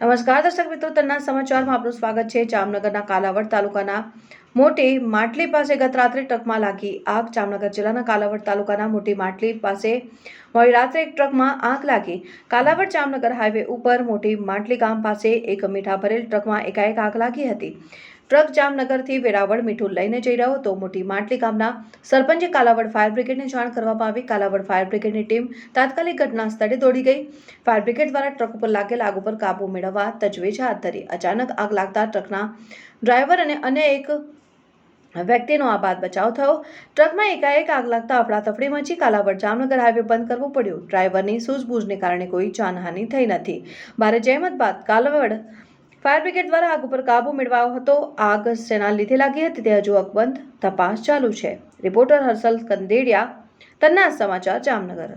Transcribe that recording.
નમસ્કાર દર્શક મિત્રો, તન્ના સમાચારમાં આપનું સ્વાગત છે। જામનગરના કાલાવડ તાલુકાના મોટી માટલી પાસે ગત રાત્રે ટ્રકમાં લાગી આગ। જામનગર જિલ્લાના કાલાવડ તાલુકાના મોટી માટલી પાસે મોડી રાત્રે એક ટ્રકમાં આગ લાગી। કાલાવડ જામનગર હાઈવે ઉપર મોટી માટલી ગામ પાસે એક મીઠા ભરેલ ટ્રકમાં એકાએક આગ લાગી હતી। ટ્રક જામનગરથી વેરાવળ મીઠું લઈને જઈ રહ્યો હતો। મોટી માટલી ગામના સરપંચે કાલાવડ ફાયર બ્રિગેડને જાણ કરવામાં આવી। કાલાવડ ફાયર બ્રિગેડની ટીમ તાત્કાલિક ઘટના સ્થળે દોડી ગઈ। ફાયર બ્રિગેડ દ્વારા ટ્રક ઉપર લાગેલ આગ ઉપર કાબુ મેળવવા તજવીજ હાથ ધરી। અચાનક આગ લાગતા ટ્રકના ડ્રાઈવર અને અન્ય એક વ્યક્તિનો આબાદ બચાવ થયો। ટ્રકમાં એકાએક આગ લાગતા અફડાતફડી મચી। કાલાવડ જામનગર હાઈવે બંધ કરવો પડ્યો। ડ્રાઈવરની સૂઝબૂઝને કારણે કોઈ જાનહાનિ થઈ નથી। ભારે જહેમત બાદ કાલાવડ ફાયર બ્રિગેડ દ્વારા આગ ઉપર કાબુ મેળવાયો હતો। આગ શેના લીધે લાગી હતી તે હજુ અકબંધ તપાસ ચાલુ છે। રિપોર્ટર હર્ષલ કંદેડિયા, તન્ના સમાચાર, જામનગર।